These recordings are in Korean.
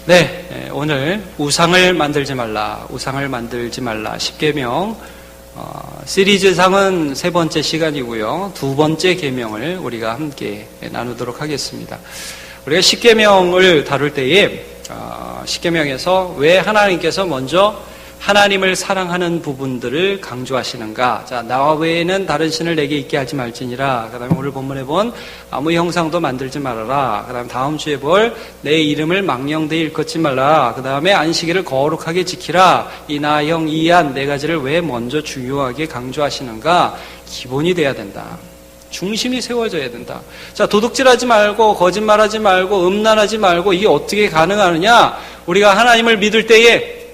네, 오늘 우상을 만들지 말라, 우상을 만들지 말라 10계명 시리즈상은 세 번째 시간이고요. 두 번째 계명을 우리가 함께 나누도록 하겠습니다. 우리가 10계명을 다룰 때에 10계명에서 왜 하나님께서 먼저 하나님을 사랑하는 부분들을 강조하시는가? 자, 나와 외에는 다른 신을 내게 있게 하지 말지니라. 그 다음에 오늘 본문에 본 아무 형상도 만들지 말아라. 그 다음에 다음 주에 볼 내 이름을 망령되이 일컫지 말라. 그 다음에 안식일을 거룩하게 지키라. 이 나, 형, 이안 네 가지를 왜 먼저 중요하게 강조하시는가? 기본이 돼야 된다. 중심이 세워져야 된다. 자, 도둑질하지 말고 거짓말하지 말고 음란하지 말고 이게 어떻게 가능하느냐? 우리가 하나님을 믿을 때에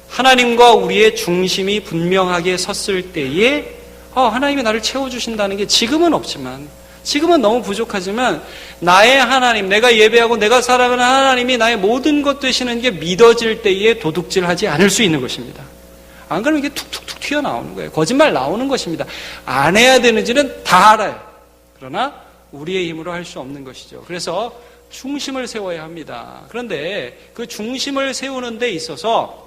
하나님과 우리의 중심이 분명하게 섰을 때에 하나님이 나를 채워주신다는 게 지금은 없지만, 지금은 너무 부족하지만 나의 하나님, 내가 예배하고 내가 사랑하는 하나님이 나의 모든 것 되시는 게 믿어질 때에 도둑질하지 않을 수 있는 것입니다. 안 그러면 이게 툭툭툭 튀어나오는 거예요. 거짓말 나오는 것입니다. 안 해야 되는지는 다 알아요. 그러나 우리의 힘으로 할 수 없는 것이죠. 그래서 중심을 세워야 합니다. 그런데 그 중심을 세우는 데 있어서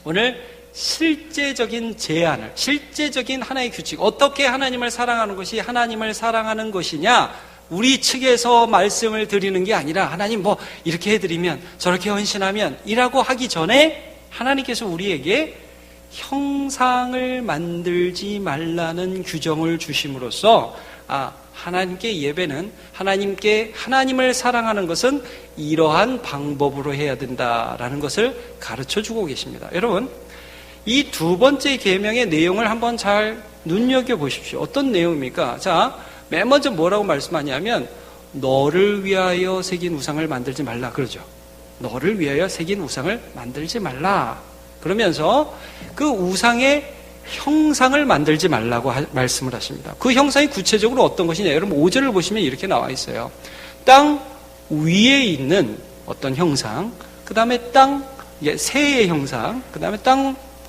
오늘 실제적인 제안을, 실제적인 하나의 규칙, 어떻게 하나님을 사랑하는 것이 하나님을 사랑하는 것이냐, 우리 측에서 말씀을 드리는 게 아니라 하나님 뭐 이렇게 해드리면 저렇게 헌신하면 이라고 하기 전에 하나님께서 우리에게 형상을 만들지 말라는 규정을 주심으로써 하나님께 예배는, 하나님을 사랑하는 것은 이러한 방법으로 해야 된다라는 것을 가르쳐주고 계십니다. 여러분, 이 두 번째 계명의 내용을 한번 잘 눈여겨보십시오. 어떤 내용입니까? 자, 맨 먼저 뭐라고 말씀하냐면 너를 위하여 새긴 우상을 만들지 말라 그러죠. 너를 위하여 새긴 우상을 만들지 말라. 그러면서 그 우상의 형상을 만들지 말라고 말씀을 하십니다. 그 형상이 구체적으로 어떤 것이냐? 여러분 5절을 보시면 이렇게 나와 있어요. 땅 위에 있는 어떤 형상, 그 다음에 새의 형상, 그 다음에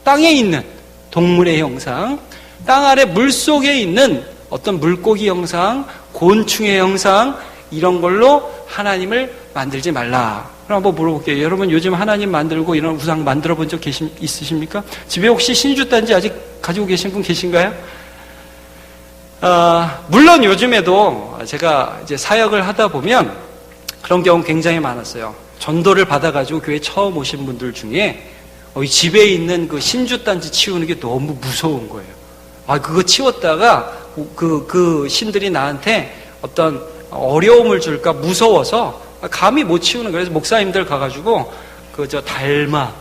땅에 있는 동물의 형상, 땅 아래 물속에 있는 어떤 물고기 형상, 곤충의 형상, 이런 걸로 하나님을 만들지 말라. 그럼 한번 물어볼게요. 여러분 요즘 하나님 만들고 이런 우상 만들어 본 적 있으십니까? 집에 혹시 신주단지 아직 가지고 계신 분 계신가요? 물론 요즘에도 제가 이제 사역을 하다 보면 그런 경우 굉장히 많았어요. 전도를 받아가지고 교회 처음 오신 분들 중에 집에 있는 그 신주단지 치우는 게 너무 무서운 거예요. 그거 치웠다가 그 신들이 나한테 어떤 어려움을 줄까 무서워서 감히 못 치우는 거예요. 그래서 목사님들 가가지고 달마,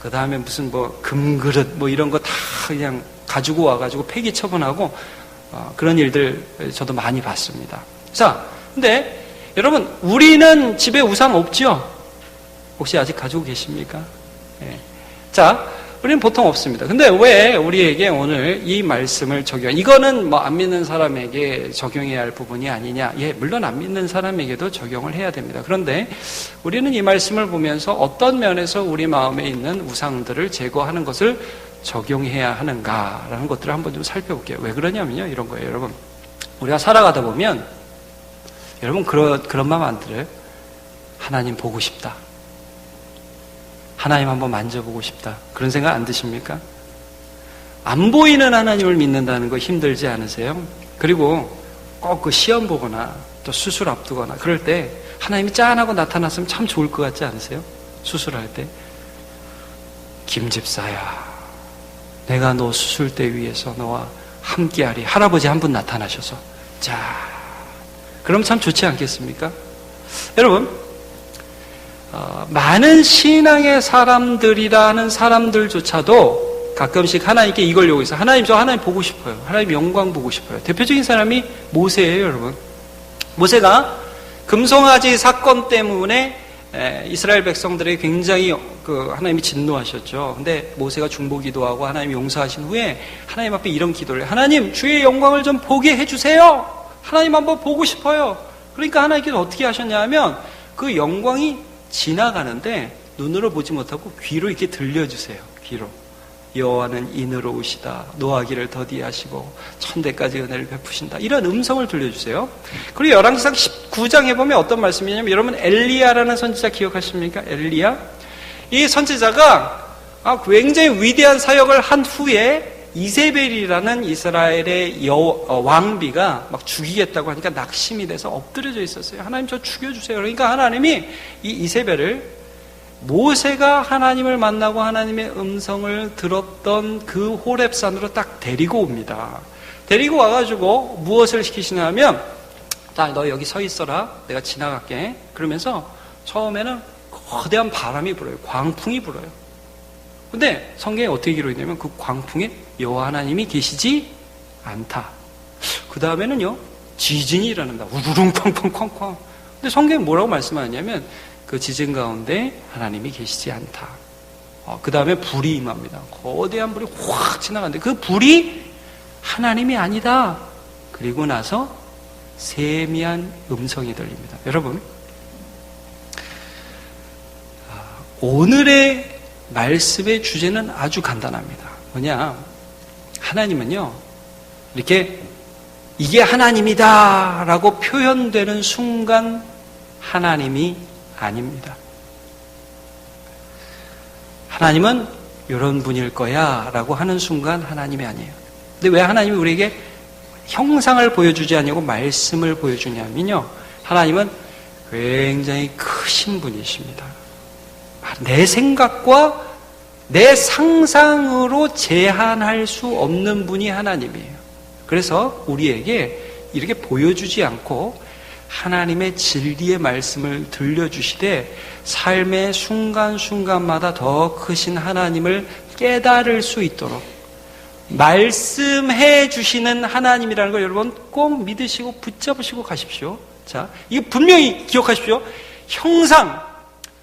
그 다음에 무슨 금그릇 이런 거 다 그냥 가지고 와가지고 폐기 처분하고 그런 일들 저도 많이 봤습니다. 자, 근데 여러분 우리는 집에 우상 없죠? 혹시 아직 가지고 계십니까? 네. 자, 우리는 보통 없습니다. 근데 왜 우리에게 오늘 이 말씀을 이거는 안 믿는 사람에게 적용해야 할 부분이 아니냐? 예, 물론 안 믿는 사람에게도 적용을 해야 됩니다. 그런데 우리는 이 말씀을 보면서 어떤 면에서 우리 마음에 있는 우상들을 제거하는 것을 적용해야 하는가라는 것들을 한번 좀 살펴볼게요. 왜 그러냐면요, 이런 거예요, 여러분. 우리가 살아가다 보면 여러분 그런 마음 안 들어요? 하나님 보고 싶다. 하나님 한번 만져보고 싶다. 그런 생각 안 드십니까? 안 보이는 하나님을 믿는다는 거 힘들지 않으세요? 그리고 꼭 그 시험 보거나 또 수술 앞두거나 그럴 때 하나님이 짠하고 나타났으면 참 좋을 것 같지 않으세요? 수술할 때. 김 집사야, 내가 너 수술대 위에서 너와 함께하리. 할아버지 한 분 나타나셔서 자, 그럼 참 좋지 않겠습니까? 여러분, 많은 신앙의 사람들이라는 사람들조차도 가끔씩 하나님께 이걸 요구해서 하나님 보고 싶어요. 하나님 영광 보고 싶어요. 대표적인 사람이 모세예요, 여러분. 모세가 금송아지 사건 때문에 이스라엘 백성들에게 굉장히 하나님이 진노하셨죠. 근데 모세가 중보기도하고 하나님이 용서하신 후에 하나님 앞에 이런 기도를 해요. 하나님, 주의 영광을 좀 보게 해주세요. 하나님 한번 보고 싶어요. 그러니까 하나님께서 어떻게 하셨냐 하면 그 영광이 지나가는데 눈으로 보지 못하고 귀로 이렇게 들려주세요. 귀로. 여호와는 인으로우시다. 노하기를 더디하시고 천대까지 은혜를 베푸신다. 이런 음성을 들려주세요. 그리고 열왕기상 19장에 보면 어떤 말씀이냐면, 여러분 엘리야라는 선지자 기억하십니까? 엘리야? 이 선지자가 굉장히 위대한 사역을 한 후에 이세벨이라는 이스라엘의 왕비가 막 죽이겠다고 하니까 낙심이 돼서 엎드려져 있었어요. 하나님 저 죽여주세요. 그러니까 하나님이 이 이세벨을 모세가 하나님을 만나고 하나님의 음성을 들었던 그 호렙산으로 딱 데리고 옵니다. 데리고 와가지고 무엇을 시키시냐면, 너 여기 서 있어라. 내가 지나갈게. 그러면서 처음에는 거대한 바람이 불어요. 광풍이 불어요. 근데 성경에 어떻게 기록이 되냐면 그 광풍에 여호와 하나님이 계시지 않다. 그 다음에는요, 지진이 일어난다. 우르릉 쾅쾅쾅쾅. 근데 성경에 뭐라고 말씀하냐면 그 지진 가운데 하나님이 계시지 않다. 그 다음에 불이 임합니다. 거대한 불이 확 지나가는데 그 불이 하나님이 아니다. 그리고 나서 세미한 음성이 들립니다. 여러분, 오늘의 말씀의 주제는 아주 간단합니다. 뭐냐? 하나님은요, 이렇게 이게 하나님이다 라고 표현되는 순간 하나님이 아닙니다. 하나님은 이런 분일 거야 라고 하는 순간 하나님이 아니에요. 근데 왜 하나님이 우리에게 형상을 보여주지 않냐고 말씀을 보여주냐면요, 하나님은 굉장히 크신 분이십니다. 내 생각과 내 상상으로 제한할 수 없는 분이 하나님이에요. 그래서 우리에게 이렇게 보여주지 않고 하나님의 진리의 말씀을 들려주시되 삶의 순간순간마다 더 크신 하나님을 깨달을 수 있도록 말씀해 주시는 하나님이라는 걸 여러분 꼭 믿으시고 붙잡으시고 가십시오. 자, 이거 분명히 기억하십시오. 형상,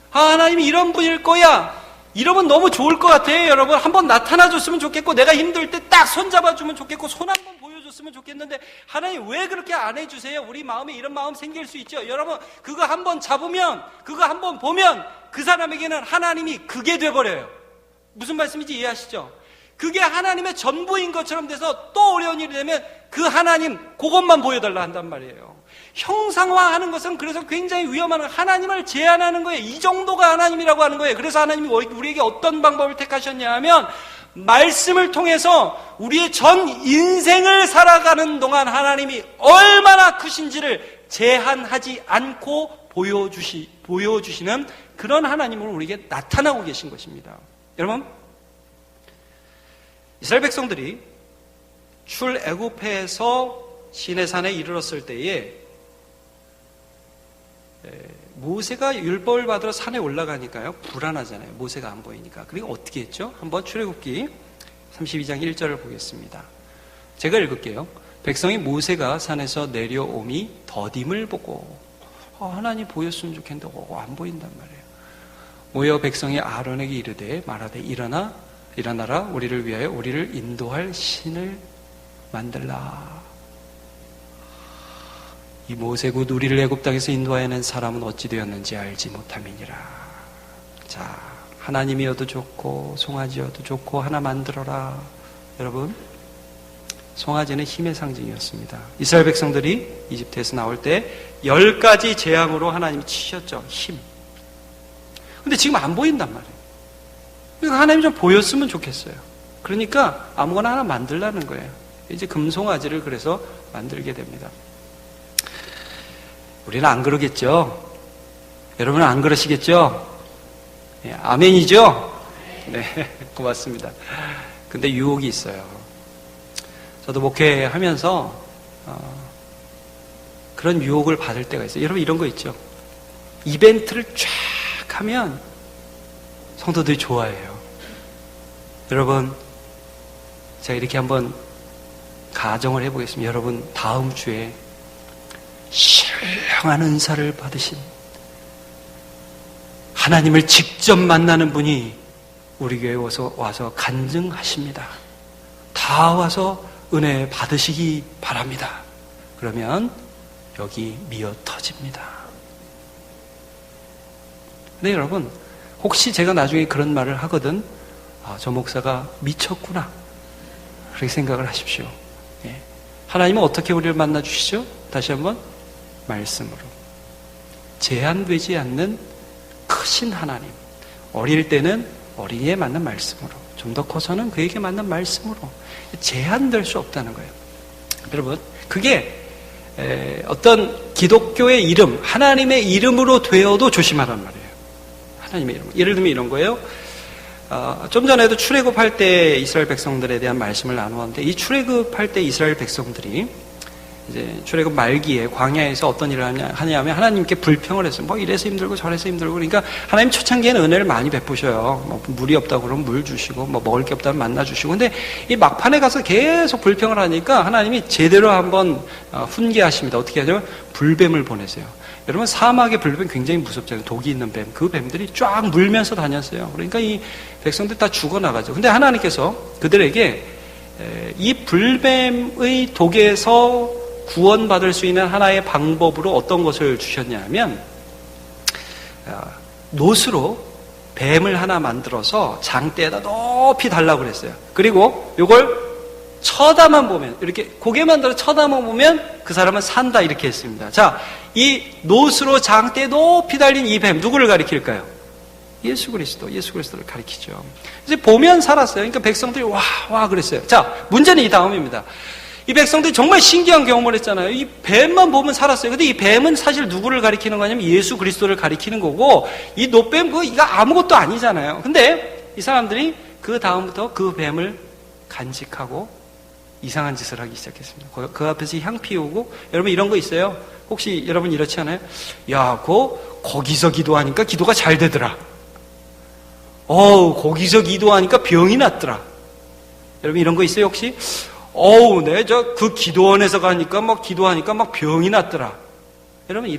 하나님이 이런 분일 거야. 이러면 너무 좋을 것 같아요. 여러분 한번 나타나줬으면 좋겠고, 내가 힘들 때 딱 손잡아주면 좋겠고, 손 한번 보여줬으면 좋겠는데 하나님 왜 그렇게 안 해주세요? 우리 마음에 이런 마음 생길 수 있죠. 여러분 그거 한번 잡으면, 그거 한번 보면 그 사람에게는 하나님이 그게 돼버려요. 무슨 말씀인지 이해하시죠? 그게 하나님의 전부인 것처럼 돼서 또 어려운 일이 되면 그 하나님 그것만 보여달라 한단 말이에요. 형상화하는 것은 그래서 굉장히 위험한, 하나님을 제한하는 거예요. 이 정도가 하나님이라고 하는 거예요. 그래서 하나님이 우리에게 어떤 방법을 택하셨냐 하면, 말씀을 통해서 우리의 전 인생을 살아가는 동안 하나님이 얼마나 크신지를 제한하지 않고 보여주시는 그런 하나님으로 우리에게 나타나고 계신 것입니다. 여러분, 이스라엘 백성들이 출애굽해서 시내산에 이르렀을 때에 모세가 율법을 받으러 산에 올라가니까요, 불안하잖아요. 모세가 안 보이니까. 그리고 어떻게 했죠? 한번 출애굽기 32장 1절을 보겠습니다. 제가 읽을게요. 백성이 모세가 산에서 내려옴이 더딤을 보고, 하나님 보였으면 좋겠는데 안 보인단 말이에요. 모여 백성이 아론에게 이르되 말하되 일어나라. 우리를 위하여 우리를 인도할 신을 만들라. 이 모세 곧 우리를 애굽 땅에서 인도하여낸 사람은 어찌 되었는지 알지 못함이니라. 자, 하나님이어도 좋고 송아지여도 좋고 하나 만들어라. 여러분, 송아지는 힘의 상징이었습니다. 이스라엘 백성들이 이집트에서 나올 때 10가지 재앙으로 하나님이 치셨죠. 힘. 근데 지금 안 보인단 말이에요. 그러니까 하나님이 좀 보였으면 좋겠어요. 그러니까 아무거나 하나 만들라는 거예요. 이제 금송아지를 그래서 만들게 됩니다. 우리는 안 그러겠죠? 여러분은 안 그러시겠죠? 네, 아멘이죠? 네, 고맙습니다. 근데 유혹이 있어요. 저도 목회하면서 그런 유혹을 받을 때가 있어요. 여러분 이런 거 있죠? 이벤트를 쫙 하면 성도들이 좋아해요. 여러분, 제가 이렇게 한번 가정을 해보겠습니다. 여러분 다음 주에 신령한 은사를 받으신 하나님을 직접 만나는 분이 우리 교회에 와서 간증하십니다. 다 와서 은혜 받으시기 바랍니다. 그러면 여기 미어 터집니다. 근데 여러분, 혹시 제가 나중에 그런 말을 하거든, 저 목사가 미쳤구나. 그렇게 생각을 하십시오. 예. 하나님은 어떻게 우리를 만나주시죠? 다시 한번 말씀으로. 제한되지 않는 크신 하나님. 어릴 때는 어린이에 맞는 말씀으로, 좀 더 커서는 그에게 맞는 말씀으로. 제한될 수 없다는 거예요. 여러분, 그게 어떤 기독교의 이름, 하나님의 이름으로 되어도 조심하란 말이에요. 하나님의 이름. 예를 들면 이런 거예요. 좀 전에도 출애굽할 때 이스라엘 백성들에 대한 말씀을 나누었는데, 이 출애굽할 때 이스라엘 백성들이 이제 출애굽 말기에 광야에서 어떤 일을 하냐면 하나님께 불평을 했어요. 뭐 이래서 힘들고 저래서 힘들고. 그러니까 하나님 초창기에는 은혜를 많이 베푸셔요. 뭐 물이 없다고 그러면 물 주시고, 뭐 먹을 게 없다면 만나 주시고. 근데 이 막판에 가서 계속 불평을 하니까 하나님이 제대로 한번 훈계하십니다. 어떻게 하냐면 불뱀을 보내세요. 여러분, 사막의 불뱀 굉장히 무섭잖아요. 독이 있는 뱀. 그 뱀들이 쫙 물면서 다녔어요. 그러니까 이 백성들 다 죽어나가죠. 근데 하나님께서 그들에게 이 불뱀의 독에서 구원받을 수 있는 하나의 방법으로 어떤 것을 주셨냐면, 놋으로 뱀을 하나 만들어서 장대에다 높이 달라고 그랬어요. 그리고 이걸 쳐다만 보면, 이렇게 고개만 들어 쳐다만 보면 그 사람은 산다, 이렇게 했습니다. 자, 이 놋으로 장대에 높이 달린 이 뱀, 누구를 가리킬까요? 예수 그리스도를 가리키죠. 이제 보면 살았어요. 그러니까 백성들이 와 그랬어요. 자, 문제는 이 다음입니다. 이 백성들이 정말 신기한 경험을 했잖아요. 이 뱀만 보면 살았어요. 근데 이 뱀은 사실 누구를 가리키는 거냐면 예수 그리스도를 가리키는 거고, 이 놋뱀 이거 아무것도 아니잖아요. 근데 이 사람들이 그 다음부터 그 뱀을 간직하고 이상한 짓을 하기 시작했습니다. 그 앞에서 향 피우고, 여러분 이런 거 있어요. 혹시 여러분 이렇지 않아요? 야, 거기서 기도하니까 기도가 잘 되더라. 거기서 기도하니까 병이 낫더라. 여러분 이런 거 있어요 혹시? 그 기도원에서 기도하니까 병이 낫더라. 여러분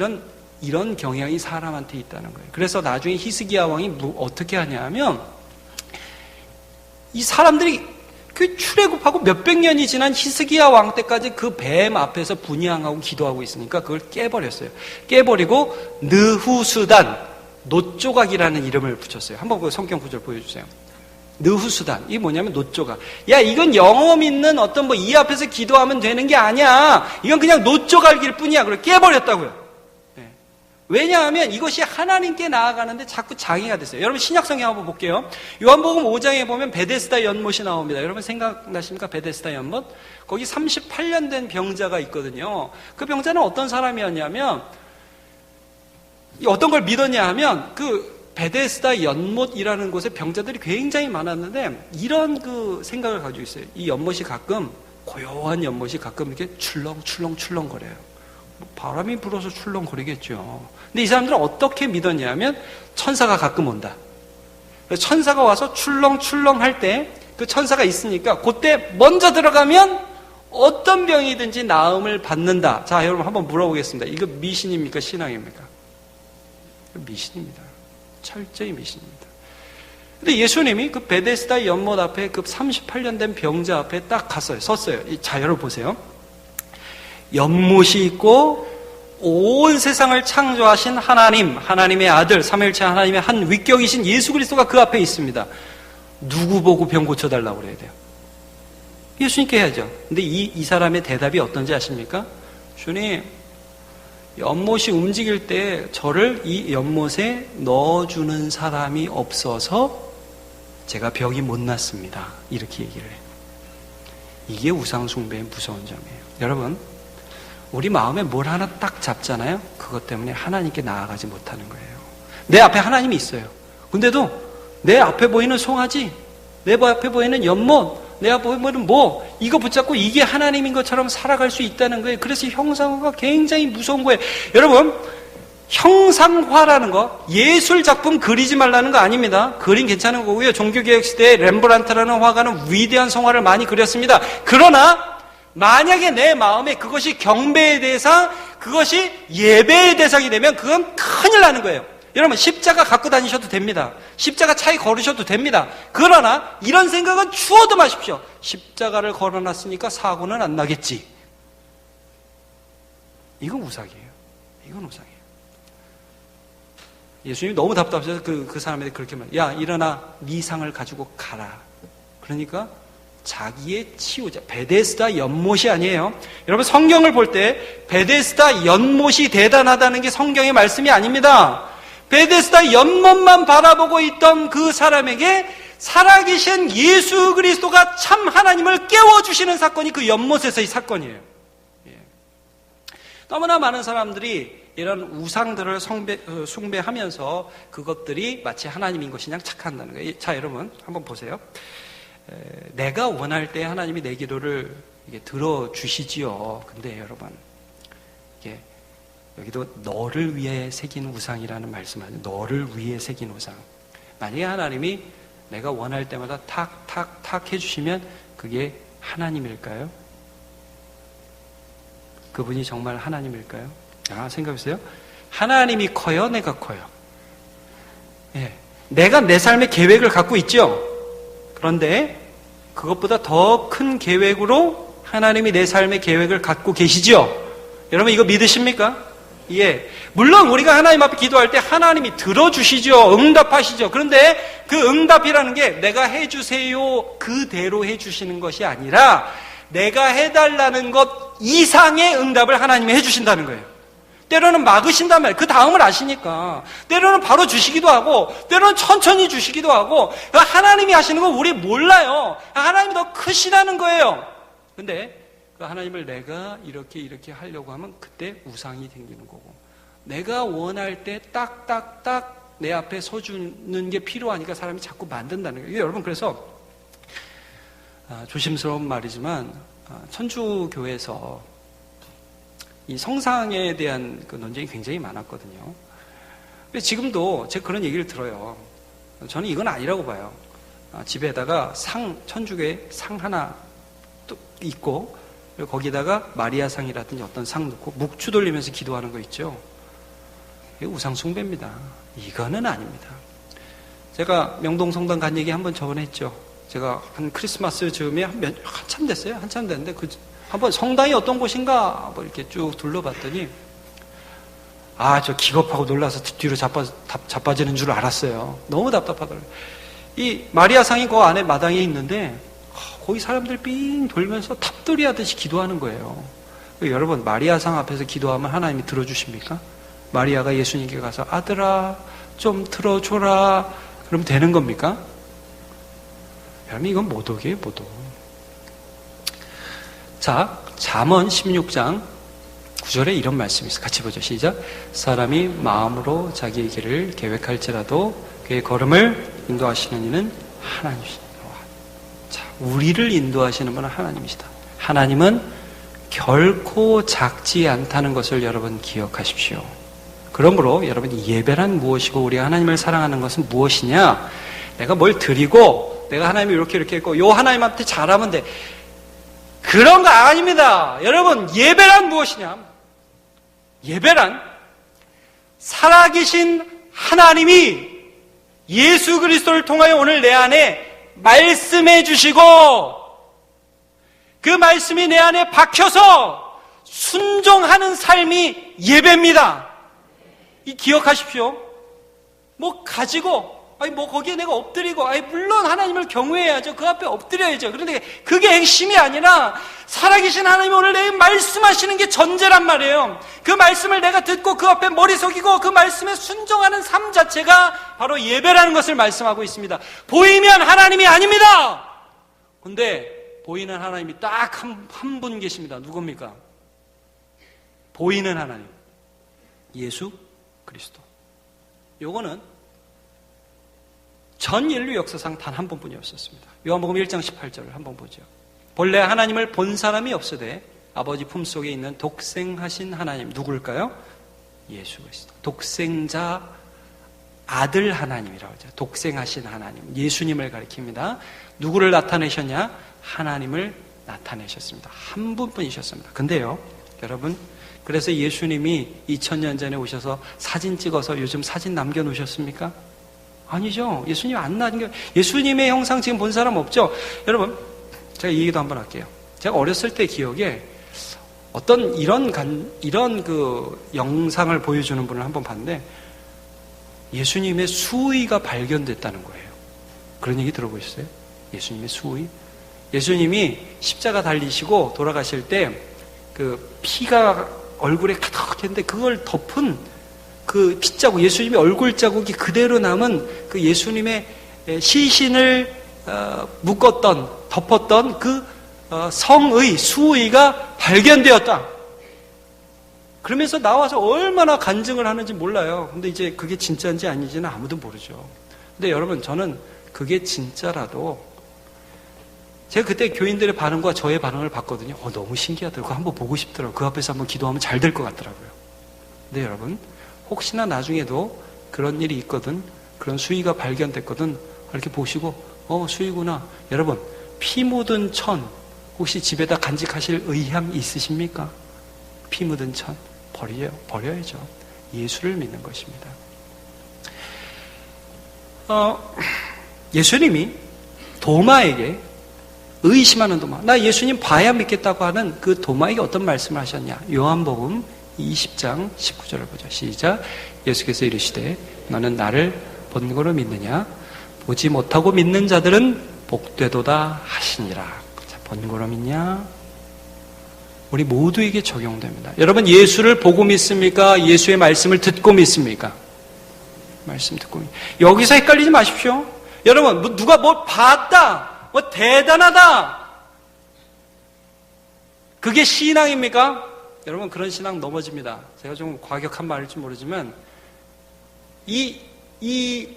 이런 경향이 사람한테 있다는 거예요. 그래서 나중에 히스기야 왕이 어떻게 하냐면, 이 사람들이 그 출애굽하고 몇백 년이 지난 히스기야 왕 때까지 그 뱀 앞에서 분향하고 기도하고 있으니까 그걸 깨버렸어요. 깨버리고 느후수단, 놋조각이라는 이름을 붙였어요. 한번 그 성경 구절 보여주세요. 느후수단. 이게 뭐냐면 놋조각. 야, 이건 영험 있는 어떤 이 앞에서 기도하면 되는 게 아니야. 이건 그냥 놋조각일 뿐이야. 그걸 깨버렸다고요. 네. 왜냐하면 이것이 하나님께 나아가는데 자꾸 장애가 됐어요. 여러분 신약성경 한번 볼게요. 요한복음 5장에 보면 베데스다 연못이 나옵니다. 여러분 생각나십니까? 베데스다 연못? 거기 38년 된 병자가 있거든요. 그 병자는 어떤 사람이었냐면, 어떤 걸 믿었냐 하면, 베데스다 연못이라는 곳에 병자들이 굉장히 많았는데, 이런 생각을 가지고 있어요. 이 연못이 가끔, 고요한 연못이 가끔 이렇게 출렁출렁 거려요. 바람이 불어서 출렁거리겠죠. 근데 이 사람들은 어떻게 믿었냐면, 천사가 가끔 온다. 천사가 와서 출렁출렁 할 때, 그 천사가 있으니까, 그때 먼저 들어가면, 어떤 병이든지 나음을 받는다. 자, 여러분 한번 물어보겠습니다. 이거 미신입니까? 신앙입니까? 미신입니다. 철저히 미신입니다. 근데 예수님이 그 베데스다 연못 앞에 그 38년 된 병자 앞에 딱 섰어요. 자, 여러분 보세요. 연못이 있고 온 세상을 창조하신 하나님, 하나님의 아들, 삼위일체 하나님의 한 위격이신 예수 그리스도가 그 앞에 있습니다. 누구 보고 병 고쳐달라고 그래야 돼요? 예수님께 해야죠. 근데 이 사람의 대답이 어떤지 아십니까? 주님, 연못이 움직일 때 저를 이 연못에 넣어주는 사람이 없어서 제가 병이 못 낫습니다. 이렇게 얘기를 해요. 이게 우상숭배의 무서운 점이에요. 여러분, 우리 마음에 뭘 하나 딱 잡잖아요. 그것 때문에 하나님께 나아가지 못하는 거예요. 내 앞에 하나님이 있어요. 근데도 내 앞에 보이는 송아지, 내 앞에 보이는 연못, 내 앞에 보이는 이거 붙잡고 이게 하나님인 것처럼 살아갈 수 있다는 거예요. 그래서 형상화가 굉장히 무서운 거예요. 여러분, 형상화라는 거, 예술 작품 그리지 말라는 거 아닙니다. 그림 괜찮은 거고요. 종교개혁 시대에 렘브란트라는 화가는 위대한 성화를 많이 그렸습니다. 그러나 만약에 내 마음에 그것이 경배의 대상, 그것이 예배의 대상이 되면 그건 큰일 나는 거예요. 여러분, 십자가 갖고 다니셔도 됩니다. 십자가 차에 걸으셔도 됩니다. 그러나 이런 생각은 추워도 마십시오. 십자가를 걸어놨으니까 사고는 안 나겠지. 이건 우상이에요. 이건 우상이에요. 예수님이 너무 답답해서 그 사람에게 그렇게 말, 야, 일어나, 네 상을 가지고 가라. 그러니까 자기의 치유자, 베데스다 연못이 아니에요. 여러분, 성경을 볼 때 베데스다 연못이 대단하다는 게 성경의 말씀이 아닙니다. 베데스다 연못만 바라보고 있던 그 사람에게 살아계신 예수 그리스도가 참 하나님을 깨워주시는 사건이 그 연못에서의 사건이에요. 예. 너무나 많은 사람들이 이런 우상들을 숭배하면서 그것들이 마치 하나님인 것이냐 착각한다는 거예요. 자, 여러분 한번 보세요. 내가 원할 때 하나님이 내 기도를 이게 들어주시지요. 근데 여러분, 이게 여기도 너를 위해 새긴 우상이라는 말씀하죠. 너를 위해 새긴 우상. 만약에 하나님이 내가 원할 때마다 탁 해주시면 그게 하나님일까요? 그분이 정말 하나님일까요? 생각해보세요. 하나님이 커요? 내가 커요? 예. 내가 내 삶의 계획을 갖고 있죠? 그런데 그것보다 더 큰 계획으로 하나님이 내 삶의 계획을 갖고 계시죠? 여러분 이거 믿으십니까? 예. 물론 우리가 하나님 앞에 기도할 때 하나님이 들어주시죠. 응답하시죠. 그런데 그 응답이라는 게 내가 해주세요 그대로 해주시는 것이 아니라 내가 해달라는 것 이상의 응답을 하나님이 해주신다는 거예요. 때로는 막으신단 말이에요. 그 다음을 아시니까. 때로는 바로 주시기도 하고 때로는 천천히 주시기도 하고 하나님이 하시는 거 우리 몰라요. 하나님이 더 크시다는 거예요. 근데 그 하나님을 내가 이렇게 하려고 하면 그때 우상이 생기는 거고 내가 원할 때 딱딱딱 내 앞에 서주는 게 필요하니까 사람이 자꾸 만든다는 거예요. 여러분 그래서 조심스러운 말이지만 천주교에서 이 성상에 대한 그 논쟁이 굉장히 많았거든요. 근데 지금도 제가 그런 얘기를 들어요. 저는 이건 아니라고 봐요. 집에다가 천주교의 상 하나 또 있고 그리고 거기다가 마리아상이라든지 어떤 상 넣고 묵주 돌리면서 기도하는 거 있죠. 이게 우상숭배입니다. 이거는 아닙니다. 제가 명동성당 간 얘기 한번 저번에 했죠. 제가 한 크리스마스 즈음에 한참 됐어요. 한참 됐는데 한번 성당이 어떤 곳인가 이렇게 쭉 둘러봤더니 저 기겁하고 놀라서 뒤로 자빠지는 줄 알았어요. 너무 답답하더라고요. 이 마리아상이 그 안에 마당에 있는데 거기 사람들 삥 돌면서 탑돌이 하듯이 기도하는 거예요. 여러분 마리아상 앞에서 기도하면 하나님이 들어주십니까? 마리아가 예수님께 가서 아들아 좀 들어줘라 그러면 되는 겁니까? 여러분 이건 모독이에요. 모독. 자, 잠언 16장 9절에 이런 말씀이 있어요. 같이 보죠. 시작. 사람이 마음으로 자기의 길을 계획할지라도 그의 걸음을 인도하시는 이는 하나님이시다. 자, 우리를 인도하시는 분은 하나님이시다. 하나님은 결코 작지 않다는 것을 여러분 기억하십시오. 그러므로 여러분 예배란 무엇이고 우리가 하나님을 사랑하는 것은 무엇이냐? 내가 뭘 드리고 내가 하나님이 이렇게 했고 요 하나님한테 잘하면 돼. 그런 거 아닙니다. 여러분 예배란 무엇이냐? 예배란 살아계신 하나님이 예수 그리스도를 통하여 오늘 내 안에 말씀해 주시고 그 말씀이 내 안에 박혀서 순종하는 삶이 예배입니다. 이 기억하십시오. 뭐 가지고 거기에 내가 엎드리고, 물론 하나님을 경외해야죠. 그 앞에 엎드려야죠. 그런데 그게 핵심이 아니라, 살아계신 하나님이 오늘 내게 말씀하시는 게 전제란 말이에요. 그 말씀을 내가 듣고 그 앞에 머리 숙이고 그 말씀에 순종하는 삶 자체가 바로 예배라는 것을 말씀하고 있습니다. 보이면 하나님이 아닙니다! 근데, 보이는 하나님이 딱 한 분 계십니다. 누굽니까? 보이는 하나님. 예수 그리스도. 요거는 전 인류 역사상 단 한 번뿐이 없었습니다. 요한복음 1장 18절을 한번 보죠. 본래 하나님을 본 사람이 없으되 아버지 품속에 있는 독생하신 하나님 누굴까요? 예수 그리스도. 독생자 아들 하나님이라고 하죠. 독생하신 하나님. 예수님을 가리킵니다. 누구를 나타내셨냐? 하나님을 나타내셨습니다. 한 분뿐이셨습니다. 근데요, 여러분, 그래서 예수님이 2000년 전에 오셔서 사진 찍어서 요즘 사진 남겨놓으셨습니까? 아니죠. 예수님 안 남겨. 예수님의 형상 지금 본 사람 없죠? 여러분, 제가 이 얘기도 한번 할게요. 제가 어렸을 때 기억에 어떤 이런 그 영상을 보여주는 분을 한번 봤는데, 예수님의 수의가 발견됐다는 거예요. 그런 얘기 들어보셨어요? 예수님의 수의? 예수님이 십자가 달리시고 돌아가실 때 그 피가 얼굴에 가득했는데 그걸 덮은 그 핏자국, 예수님의 얼굴 자국이 그대로 남은 그 예수님의 시신을 묶었던, 덮었던 그 성의, 수의가 발견되었다. 그러면서 나와서 얼마나 간증을 하는지 몰라요. 근데 이제 그게 진짜인지 아닌지는 아무도 모르죠. 근데 여러분, 저는 그게 진짜라도 제가 그때 교인들의 반응과 저의 반응을 봤거든요. 너무 신기하더라고요. 그거 한번 보고 싶더라고요. 그 앞에서 한번 기도하면 잘 될 것 같더라고요. 근데 여러분, 혹시나 나중에도 그런 일이 있거든, 그런 수의가 발견됐거든, 이렇게 보시고 수의구나. 여러분, 피 묻은 천 혹시 집에다 간직하실 의향 있으십니까? 피 묻은 천 버려야죠. 예수를 믿는 것입니다. 예수님이 도마에게, 의심하는 도마, 나 예수님 봐야 믿겠다고 하는 그 도마에게 어떤 말씀을 하셨냐? 요한복음 20장 19절을 보죠. 시작. 예수께서 이르시되 너는 나를 본거로 믿느냐? 보지 못하고 믿는 자들은 복되도다 하시니라. 자, 본거로 믿냐? 우리 모두에게 적용됩니다. 여러분, 예수를 보고 믿습니까? 예수의 말씀을 듣고 믿습니까? 말씀 듣고 여기서 헷갈리지 마십시오. 여러분, 누가 뭘 봤다, 대단하다, 그게 신앙입니까? 여러분, 그런 신앙 넘어집니다. 제가 좀 과격한 말일지 모르지만 이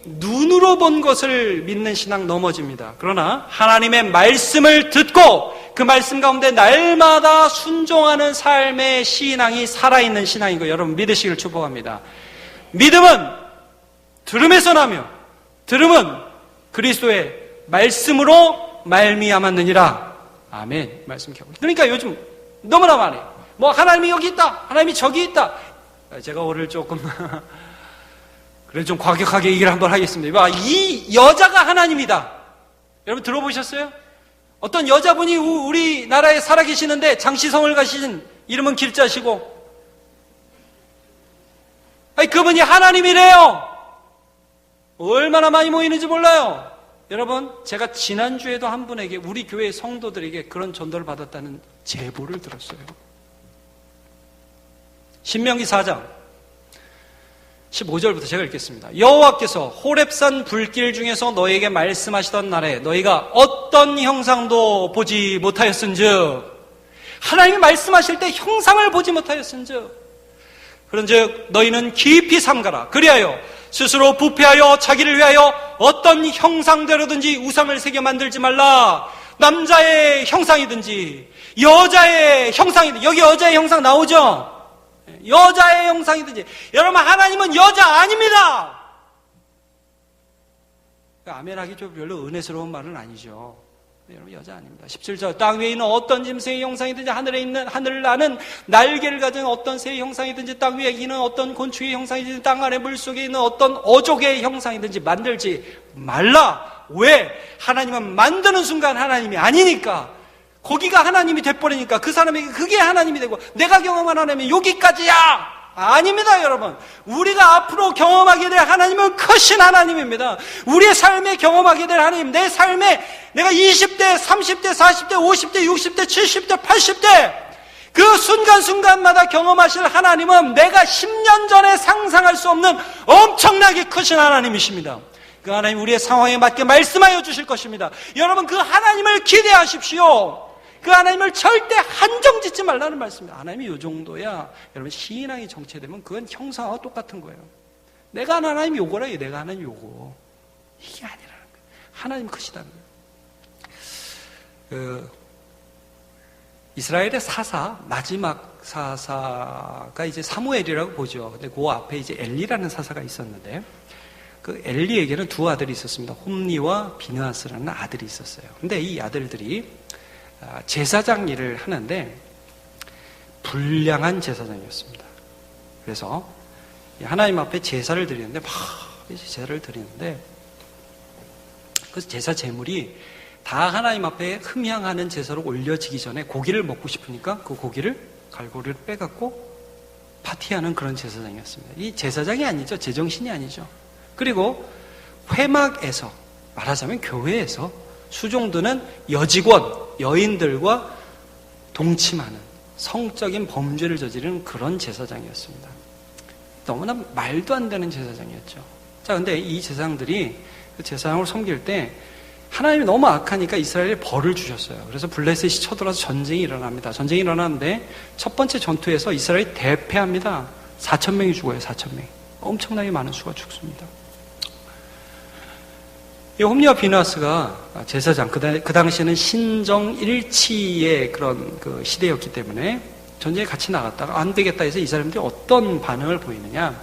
눈으로 본 것을 믿는 신앙 넘어집니다. 그러나 하나님의 말씀을 듣고 그 말씀 가운데 날마다 순종하는 삶의 신앙이 살아있는 신앙이고, 여러분 믿으시길 축복합니다. 믿음은 들음에서 나며 들음은 그리스도의 말씀으로 말미암았느니라. 아멘. 말씀 겨우. 그러니까 요즘 너무나 많아요. 하나님이 여기 있다, 하나님이 저기 있다. 제가 오늘 조금 그래 좀 과격하게 얘기를 한번 하겠습니다. 이 여자가 하나님이다. 여러분 들어보셨어요? 어떤 여자분이 우리나라에 살아계시는데 장시성을 가신, 이름은 길자시고, 그분이 하나님이래요. 얼마나 많이 모이는지 몰라요. 여러분, 제가 지난주에도 한 분에게, 우리 교회 성도들에게 그런 전도를 받았다는 제보를 들었어요. 신명기 4장 15절부터 제가 읽겠습니다. 여호와께서 호렙산 불길 중에서 너에게 말씀하시던 날에 너희가 어떤 형상도 보지 못하였은즉, 하나님이 말씀하실 때 형상을 보지 못하였은즉, 그런즉 너희는 깊이 삼가라. 그리하여 스스로 부패하여 자기를 위하여 어떤 형상대로든지 우상을 새겨 만들지 말라. 남자의 형상이든지 여자의 형상이든지, 여기 여자의 형상 나오죠? 여자의 형상이든지. 여러분, 하나님은 여자 아닙니다. 아멘하기 좀 별로 은혜스러운 말은 아니죠. 여러분, 여자 아닙니다. 17절. 땅 위에 있는 어떤 짐승의 형상이든지, 하늘을 나는 날개를 가진 어떤 새의 형상이든지, 땅 위에 있는 어떤 곤충의 형상이든지, 땅 아래 물속에 있는 어떤 어족의 형상이든지 만들지 말라. 왜? 하나님은 만드는 순간 하나님이 아니니까. 거기가 하나님이 돼버리니까 그 사람에게 그게 하나님이 되고, 내가 경험한 하나님이 여기까지야. 아닙니다, 여러분. 우리가 앞으로 경험하게 될 하나님은 크신 하나님입니다. 우리의 삶에 경험하게 될 하나님, 내 삶에 내가 20대, 30대, 40대, 50대, 60대, 70대, 80대 그 순간순간마다 경험하실 하나님은 내가 10년 전에 상상할 수 없는 엄청나게 크신 하나님이십니다. 그 하나님 우리의 상황에 맞게 말씀하여 주실 것입니다. 여러분, 그 하나님을 기대하십시오. 그 하나님을 절대 한정 짓지 말라는 말씀입니다. 하나님이 이 정도야. 여러분, 신앙이 정체되면 그건 형상과 똑같은 거예요. 내가 하나님 요거라, 내가 하나님 요거. 이게 아니라는 거예요. 하나님 크시다는 거예요. 이스라엘의 사사, 마지막 사사가 이제 사무엘이라고 보죠. 근데 그 앞에 이제 엘리라는 사사가 있었는데, 그 엘리에게는 두 아들이 있었습니다. 홈리와 비느하스라는 아들이 있었어요. 근데 이 아들들이 제사장 일을 하는데 불량한 제사장이었습니다. 그래서 하나님 앞에 제사를 드리는데 막 제사를 드리는데 그 제사 제물이 다 하나님 앞에 흠향하는 제사로 올려지기 전에 고기를 먹고 싶으니까 그 고기를 갈고리를 빼갖고 파티하는 그런 제사장이었습니다. 이 제사장이 아니죠. 제정신이 아니죠. 그리고 회막에서, 말하자면 교회에서 수종드는 여직원, 여인들과 동침하는 성적인 범죄를 저지르는 그런 제사장이었습니다. 너무나 말도 안 되는 제사장이었죠. 자, 근데 이 제사장들이 그 제사장을 섬길 때 하나님이 너무 악하니까 이스라엘에 벌을 주셨어요. 그래서 블레셋이 쳐들어서 전쟁이 일어납니다. 전쟁이 일어나는데 첫 번째 전투에서 이스라엘이 대패합니다. 4,000명이 죽어요. 4,000명. 엄청나게 많은 수가 죽습니다. 이 홈리와 비느하스가 제사장, 그 당시에는 신정 일치의 그런 그 시대였기 때문에 전쟁에 같이 나갔다가 안 되겠다 해서 이 사람들이 어떤 반응을 보이느냐.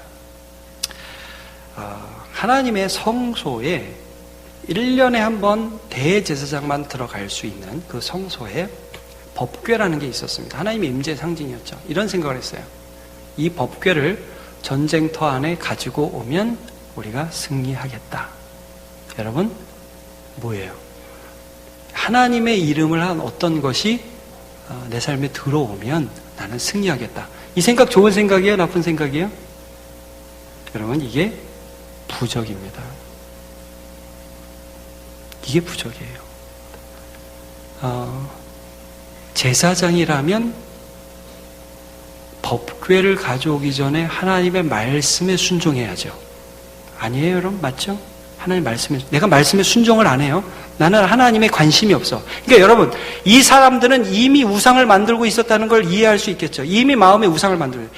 하나님의 성소에 1년에 한 번 대제사장만 들어갈 수 있는 그 성소에 법궤라는 게 있었습니다. 하나님의 임재의 상징이었죠. 이런 생각을 했어요. 이 법궤를 전쟁터 안에 가지고 오면 우리가 승리하겠다. 여러분, 뭐예요? 하나님의 이름을 한 어떤 것이 내 삶에 들어오면 나는 승리하겠다. 이 생각 좋은 생각이에요? 나쁜 생각이에요? 여러분, 이게 부적입니다. 이게 부적이에요. 제사장이라면 법궤를 가져오기 전에 하나님의 말씀에 순종해야죠. 아니에요, 여러분? 맞죠? 하나님 말씀에, 내가 말씀에 순종을 안 해요. 나는 하나님의 관심이 없어. 그러니까 여러분, 이 사람들은 이미 우상을 만들고 있었다는 걸 이해할 수 있겠죠. 이미 마음에 우상을 만들어요.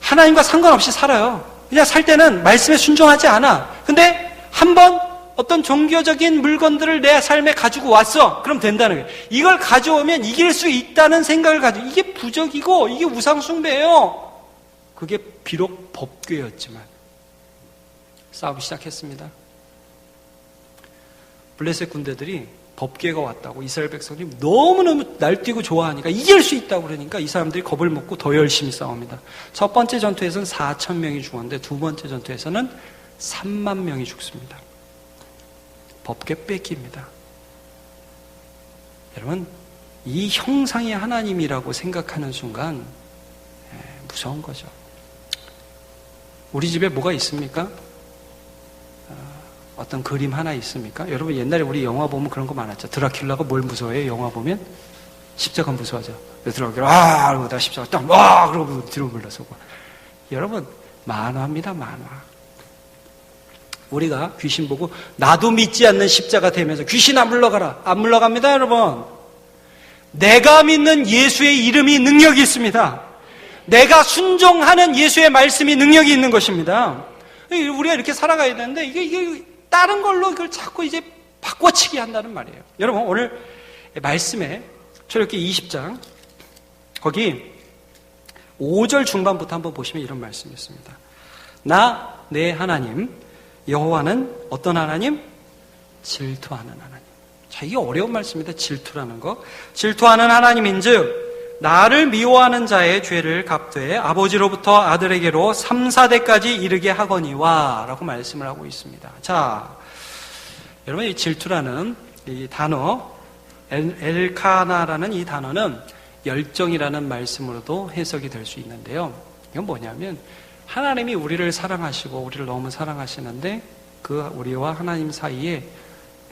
하나님과 상관없이 살아요. 그냥 살 때는 말씀에 순종하지 않아. 근데 한번 어떤 종교적인 물건들을 내 삶에 가지고 왔어. 그럼 된다는 거예요. 이걸 가져오면 이길 수 있다는 생각을 가지고, 이게 부적이고 이게 우상숭배예요. 그게 비록 법궤였지만 싸우기 시작했습니다. 블레셋 군대들이 법궤가 왔다고 이스라엘 백성들이 너무너무 날뛰고 좋아하니까 이길 수 있다고 그러니까 이 사람들이 겁을 먹고 더 열심히 싸웁니다. 첫 번째 전투에서는 4,000명이 죽었는데 두 번째 전투에서는 3만 명이 죽습니다. 법궤 뺏깁니다. 여러분, 이 형상이 하나님이라고 생각하는 순간 무서운 거죠. 우리 집에 뭐가 있습니까? 어떤 그림 하나 있습니까? 여러분, 옛날에 우리 영화 보면 그런 거 많았죠. 드라큘라가 뭘 무서워해요? 영화 보면? 십자가 무서워하죠. 드라큘라, 그러고 다 십자가 딱, 그러고 뒤로 물러서고. 여러분, 만화입니다, 만화. 우리가 귀신 보고 나도 믿지 않는 십자가 되면서 귀신 안 물러가라. 안 물러갑니다, 여러분. 내가 믿는 예수의 이름이 능력이 있습니다. 내가 순종하는 예수의 말씀이 능력이 있는 것입니다. 우리가 이렇게 살아가야 되는데 이게 다른 걸로 이걸 자꾸 이제 바꿔치기 한다는 말이에요. 여러분, 오늘 말씀에 출애굽기 20장 거기 5절 중반부터 한번 보시면 이런 말씀이 있습니다. 나 내 하나님 여호와는 어떤 하나님? 질투하는 하나님. 자, 이게 어려운 말씀입니다. 질투라는 거. 질투하는 하나님인즉 나를 미워하는 자의 죄를 갚되 아버지로부터 아들에게로 3, 4대까지 이르게 하거니와 라고 말씀을 하고 있습니다. 자, 여러분, 이 질투라는 이 단어, 엘카나라는 이 단어는 열정이라는 말씀으로도 해석이 될 수 있는데요. 이건 뭐냐면 하나님이 우리를 사랑하시고 우리를 너무 사랑하시는데 그 우리와 하나님 사이에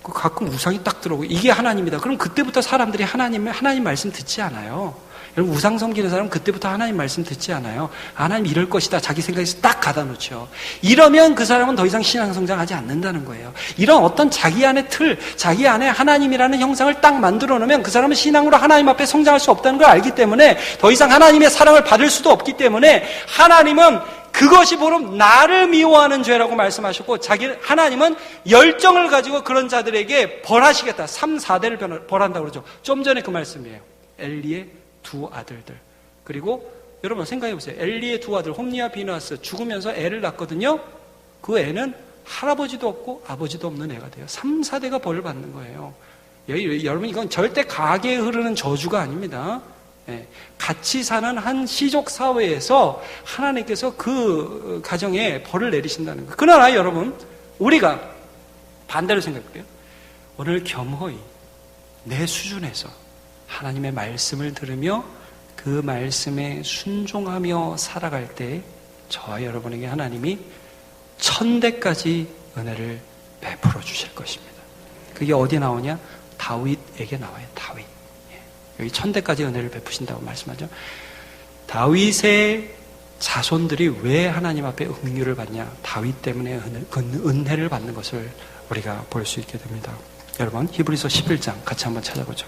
가끔 우상이 딱 들어오고 이게 하나님이다. 그럼 그때부터 사람들이 하나님 말씀 듣지 않아요. 여러분, 우상 섬기는 사람은 그때부터 하나님 말씀 듣지 않아요. 하나님 이럴 것이다. 자기 생각에서 딱 가다 놓죠. 이러면 그 사람은 더 이상 신앙 성장하지 않는다는 거예요. 이런 어떤 자기 안의 틀, 자기 안에 하나님이라는 형상을 딱 만들어 놓으면 그 사람은 신앙으로 하나님 앞에 성장할 수 없다는 걸 알기 때문에 더 이상 하나님의 사랑을 받을 수도 없기 때문에 하나님은 그것이 바로 나를 미워하는 죄라고 말씀하셨고 하나님은 열정을 가지고 그런 자들에게 벌하시겠다. 3, 4대를 벌한다고 그러죠. 좀 전에 그 말씀이에요. 엘리의 두 아들들. 그리고 여러분 생각해 보세요. 엘리의 두 아들 홈리와 비느하스 죽으면서 애를 낳거든요. 그 애는 할아버지도 없고 아버지도 없는 애가 돼요. 3, 4대가 벌을 받는 거예요. 여러분, 이건 절대 가계에 흐르는 저주가 아닙니다. 같이 사는 한 시족 사회에서 하나님께서 그 가정에 벌을 내리신다는 거예요. 그러나 여러분, 우리가 반대로 생각해볼게요. 오늘 겸허히 내 수준에서 하나님의 말씀을 들으며 그 말씀에 순종하며 살아갈 때 저와 여러분에게 하나님이 1000대까지 은혜를 베풀어 주실 것입니다. 그게 어디 나오냐? 다윗에게 나와요. 다윗. 여기 1000대까지 은혜를 베푸신다고 말씀하죠. 다윗의 자손들이 왜 하나님 앞에 긍휼을 받냐? 다윗 때문에 은혜를 받는 것을 우리가 볼 수 있게 됩니다. 여러분, 히브리서 11장 같이 한번 찾아보죠.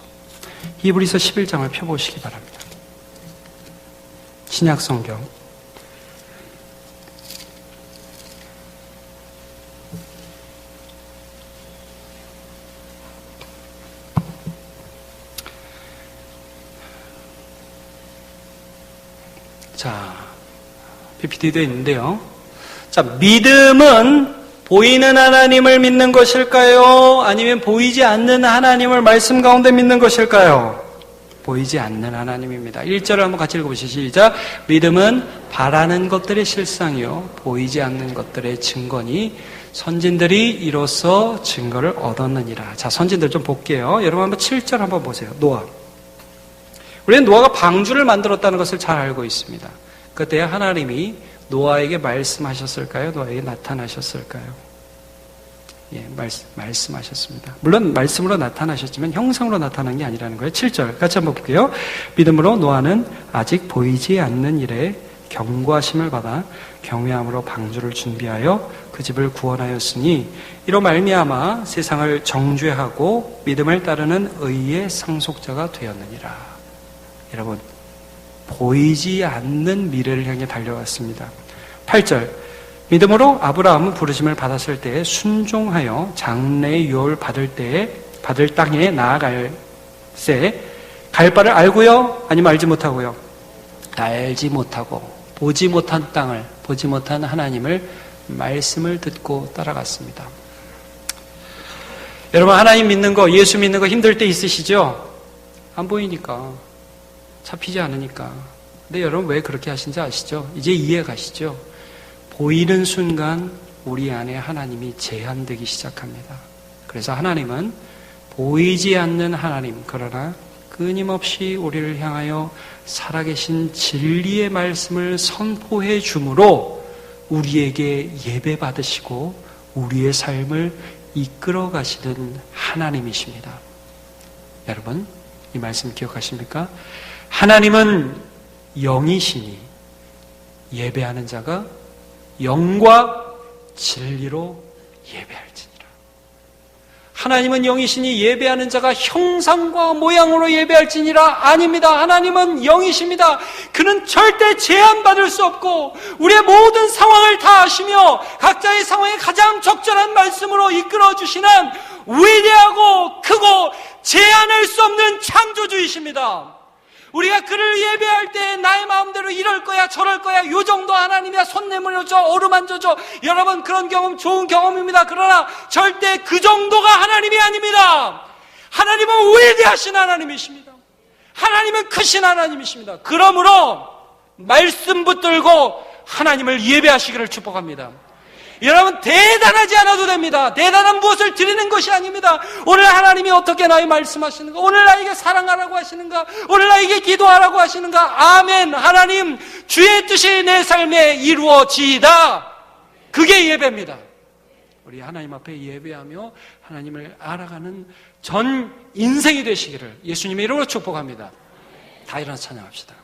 히브리서 11장을 펴보시기 바랍니다. 신약 성경 자, PPT도 있는데요. 자, 믿음은 보이는 하나님을 믿는 것일까요? 아니면 보이지 않는 하나님을 말씀 가운데 믿는 것일까요? 보이지 않는 하나님입니다. 1절을 한번 같이 읽어보시죠. 시작. 믿음은 바라는 것들의 실상이요 보이지 않는 것들의 증거니 선진들이 이로써 증거를 얻었느니라. 자, 선진들 좀 볼게요. 여러분 한번 7절 한번 보세요. 노아. 우리는 노아가 방주를 만들었다는 것을 잘 알고 있습니다. 그때 하나님이 노아에게 말씀하셨을까요? 노아에게 나타나셨을까요? 예, 말씀하셨습니다. 물론 말씀으로 나타나셨지만 형상으로 나타난 게 아니라는 거예요. 7절 같이 한번 볼게요. 믿음으로 노아는 아직 보이지 않는 일에 경고하심을 받아 경외함으로 방주를 준비하여 그 집을 구원하였으니 이로 말미암아 세상을 정죄하고 믿음을 따르는 의의 상속자가 되었느니라. 여러분, 보이지 않는 미래를 향해 달려왔습니다. 8절 믿음으로 아브라함은 부르심을 받았을 때에 순종하여 장래의 유업을 받을 땅에 나아갈새 갈 바를 알고요? 아니면 알지 못하고요? 알지 못하고 보지 못한 땅을 보지 못한 하나님을 말씀을 듣고 따라갔습니다. 여러분, 하나님 믿는 거, 예수 믿는 거 힘들 때 있으시죠? 안 보이니까, 잡히지 않으니까. 근데 여러분 왜 그렇게 하신지 아시죠? 이제 이해 가시죠? 보이는 순간 우리 안에 하나님이 제한되기 시작합니다. 그래서 하나님은 보이지 않는 하나님, 그러나 끊임없이 우리를 향하여 살아계신 진리의 말씀을 선포해 주므로 우리에게 예배 받으시고 우리의 삶을 이끌어 가시는 하나님이십니다. 여러분, 이 말씀 기억하십니까? 하나님은 영이시니 예배하는 자가 영과 진리로 예배할지니라. 하나님은 영이시니 예배하는 자가 형상과 모양으로 예배할지니라. 아닙니다. 하나님은 영이십니다. 그는 절대 제한받을 수 없고 우리의 모든 상황을 다 아시며 각자의 상황에 가장 적절한 말씀으로 이끌어주시는 위대하고 크고 제한할 수 없는 창조주이십니다. 우리가 그를 예배할 때 나의 마음대로 이럴 거야 저럴 거야 요 정도 하나님이야 손 내밀어줘 어루만져줘. 여러분, 그런 경험 좋은 경험입니다. 그러나 절대 그 정도가 하나님이 아닙니다. 하나님은 위대하신 하나님이십니다. 하나님은 크신 하나님이십니다. 그러므로 말씀 붙들고 하나님을 예배하시기를 축복합니다. 여러분, 대단하지 않아도 됩니다. 대단한 무엇을 드리는 것이 아닙니다. 오늘 하나님이 어떻게 나에게 말씀하시는가? 오늘 나에게 사랑하라고 하시는가? 오늘 나에게 기도하라고 하시는가? 아멘. 하나님, 주의 뜻이 내 삶에 이루어지이다. 그게 예배입니다. 우리 하나님 앞에 예배하며 하나님을 알아가는 전 인생이 되시기를 예수님의 이름으로 축복합니다. 다 일어나서 찬양합시다.